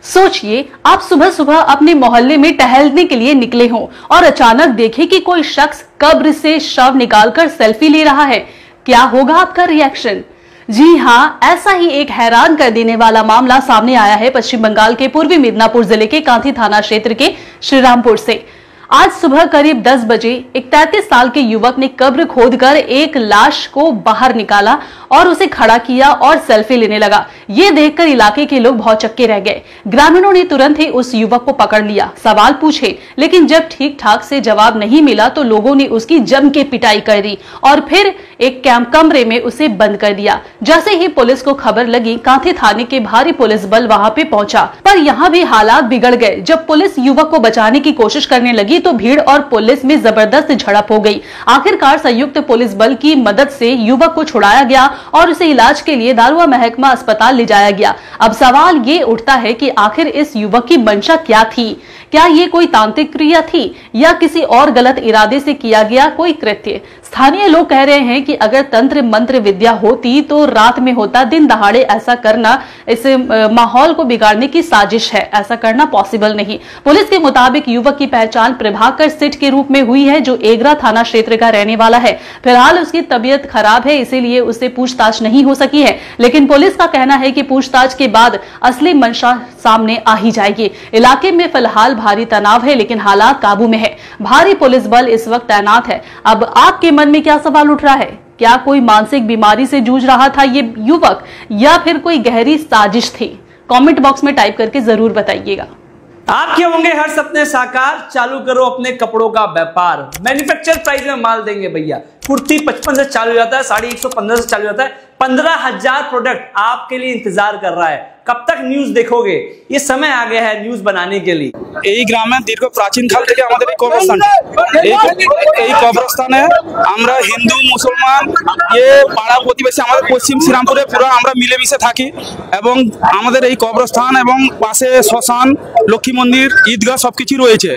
सोचिए, आप सुबह सुबह अपने मोहल्ले में टहलने के लिए निकले हों और अचानक देखें कि कोई शख्स कब्र से शव निकालकर सेल्फी ले रहा है। क्या होगा आपका रिएक्शन? जी हाँ, ऐसा ही एक हैरान कर देने वाला मामला सामने आया है पश्चिम बंगाल के पूर्वी मिदनापुर जिले के कांथी थाना क्षेत्र के श्रीरामपुर से। आज सुबह करीब 10 बजे एक 33 साल के युवक ने कब्र खोदकर एक लाश को बाहर निकाला और उसे खड़ा किया और सेल्फी लेने लगा। ये देखकर इलाके के लोग भौचक्के रह गए। ग्रामीणों ने तुरंत ही उस युवक को पकड़ लिया, सवाल पूछे, लेकिन जब ठीक ठाक से जवाब नहीं मिला तो लोगों ने उसकी जम के पिटाई कर दी और फिर एक कमरे में उसे बंद कर दिया। जैसे ही पुलिस को खबर लगी, कांथी थाने के भारी पुलिस बल वहां पे पहुंचा, पर यहाँ भी हालात बिगड़ गए। जब पुलिस युवक को बचाने की कोशिश करने लगी तो भीड़ और पुलिस में जबरदस्त झड़प हो गई। आखिरकार संयुक्त पुलिस बल की मदद से युवक को छुड़ाया गया और उसे इलाज के लिए दारुआ महकमा अस्पताल ले जाया गया। अब सवाल ये उठता है कि आखिर इस युवक की मंशा क्या थी? क्या ये कोई तांत्रिक क्रिया थी या किसी और गलत इरादे से किया गया कोई कृत्य? स्थानीय लोग कह रहे हैं कि अगर तंत्र मंत्र विद्या होती तो रात में होता, दिन दहाड़े ऐसा करना इस माहौल को बिगाड़ने की साजिश है, ऐसा करना पॉसिबल नहीं। पुलिस के मुताबिक युवक की पहचान प्रभाकर सेठ के रूप में हुई है, जो एगरा थाना क्षेत्र का रहने वाला है। फिलहाल उसकी तबीयत खराब है, इसीलिए उससे पूछताछ नहीं हो सकी है, लेकिन पुलिस का कहना है कि पूछताछ के बाद असली मंशा सामने आ ही जाएगी। इलाके में फिलहाल भारी तनाव है, लेकिन हालात काबू में है। भारी पुलिस बल इस वक्त तैनात है। अब आपके मन में क्या सवाल उठ रहा है? क्या कोई मानसिक बीमारी से जूझ रहा था ये युवक या फिर कोई गहरी साजिश थी? कमेंट बॉक्स में टाइप करके जरूर बताइएगा। आपके होंगे हर सपने साकार, चालू करो अपने कपड़ों का व्यापार। मैन्युफैक्चर प्राइस में माल देंगे भैया। कुर्ती 55 से चालू हो जाता है, साड़ी 115 से चालू हो जाता है। 15,000 प्रोडक्ट आपके लिए इंतजार कर रहा है। कब तक न्यूज देखोगे? ये समय आ गया है न्यूज बनाने के लिए। এই গ্রামে দীর্ঘ প্রাচীন কাল থেকে আমাদের এই কবরস্থান, এই কবরস্থানে আমরা হিন্দু মুসলমান পাড়া প্রতিবেশী আমাদের পশ্চিম শ্রীরামপুরে পুরো আমরা মিলেমিশে থাকি এবং আমাদের এই কবরস্থান এবং পাশে শ্মশান, লক্ষ্মী মন্দির, ঈদগাহ সবকিছু রয়েছে।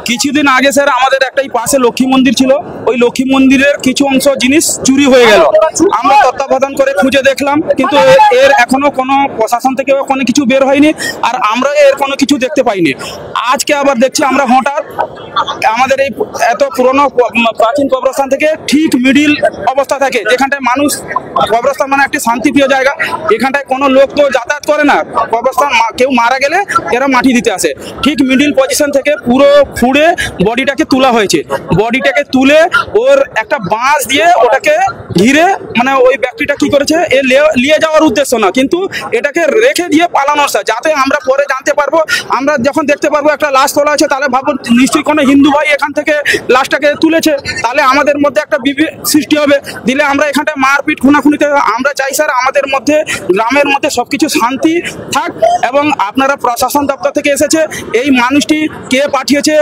কিছুদিন আগে স্যার আমাদের একটা পাশে লক্ষ্মী মন্দির ছিল, ওই লক্ষ্মী মন্দিরের কিছু অংশ জিনিস চুরি হয়ে গেল। আমরা তত্ত্বাবধান করে খুঁজে দেখলাম, কিন্তু এর এখনো কোনো প্রশাসন থেকে কোনো কিছু বের হয়নি আর আমরা এর কোনো কিছু দেখতে পাইনি। আজকে আবার দেখছি আমরা হঠাৎ আমাদের এই এত পুরনো প্রাচীন কবরস্থান থেকে ঠিক মিডিল অবস্থা থাকে, যেখানটায় মানুষ, কবরস্থান মানে একটি শান্তিপ্রিয় জায়গা, এখানটায় কোনো লোক তো যাতায়াত করে না। কবরস্থান কেউ মারা গেলে এরা মাটি দিতে আসে। ঠিক মিডিল পজিশন থেকে পুরো ফুঁড়ে বডিটাকে তোলা হয়েছে। বডিটাকে তুলে ওর একটা বাঁশ দিয়ে ওটাকে ঘিরে, মানে ওই ব্যক্তিটা কি করেছে, এ নিয়ে যাওয়ার উদ্দেশ্য না, কিন্তু এটাকে রেখে দিয়ে পালানোর সাথে, যাতে আমরা পরে জানতে পারবো, আমরা যখন দেখতে পারবো একটা লাশ তোলা আছে, তাহলে ভাবুন নিশ্চয়ই কোনো হিন্দু ভাই এখান থেকে লাশটাকে তুলেছে, তাহলে আমাদের মধ্যে একটা বিভেদ সৃষ্টি হবে। দিলে আমরা এখানটায় মারপিট খুনাখুনিতে, আমরা চাই স্যার আমাদের মধ্যে, গ্রামের মধ্যে সবকিছু শান্তি থাক। এবং আপনারা প্রশাসন দপ্তর থেকে এসেছে, এই মানুষটি কে পাঠিয়েছে,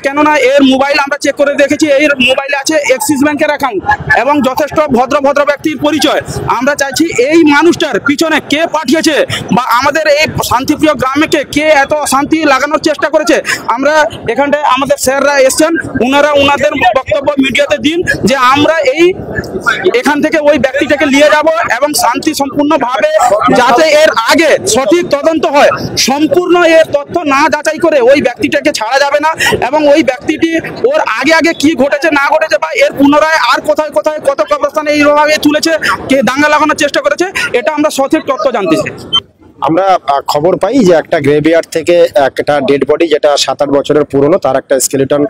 কেননা এর মোবাইল আমরা চেক করে দেখেছি, এর মোবাইলে আছে এক্সিস ব্যাংকের অ্যাকাউন্ট এবং যথেষ্ট ভদ্র ব্যক্তির পরিচয়। আমরা চাইছি এই মানুষটার পিছনে কে পাঠিয়েছে বা আমাদের এই শান্তিপ্রিয় গ্রামকে কে এত শান্তি লাগানোর চেষ্টা করেছে। আমরা এখানটায় আমাদের স্যাররা এসছেন, ওনারা ওনাদের বক্তব্য মিডিয়াতে দিন যে আমরা এখান থেকে ওই ব্যক্তিটাকে নিয়ে যাব এবং শান্তি সম্পূর্ণভাবে, যাতে এর আগে সঠিক তদন্ত হয়। সম্পূর্ণ এর তথ্য না যাচাই করে ওই ব্যক্তিটাকে ছাড়া যাবে না এবং ওই ব্যক্তিটি ওর আগে কি ঘটেছে না ঘটেছে বা এর পুনরায় আর কোথায় কোথায় কত কবরস্থানে এইভাবে তুলেছে, কে দাঙ্গা লাগানোর চেষ্টা করেছে, এটা আমরা সঠিক তথ্য জানতে চাই। আমরা খবর পাই যে একটা গ্রেভিয়ার্ড থেকে একটা ডেড বডি, যেটা 7-8 বছরের পুরনো, তার একটা স্কেলেটন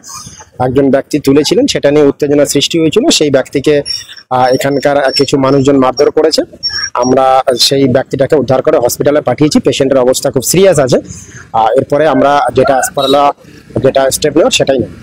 একজন ব্যক্তি তুলেছিলেন। সেটা নিয়ে উত্তেজনা সৃষ্টি হয়েছিল। সেই ব্যক্তিকে এখানকার কিছু মানুষজন মারধর করেছে। আমরা সেই ব্যক্তিটাকে উদ্ধার করে হসপিটালে পাঠিয়েছি। পেশেন্টের অবস্থা খুব সিরিয়াস আছে। এরপরে আমরা যেটা স্টেপ নেওয়ার সেটাই নেব।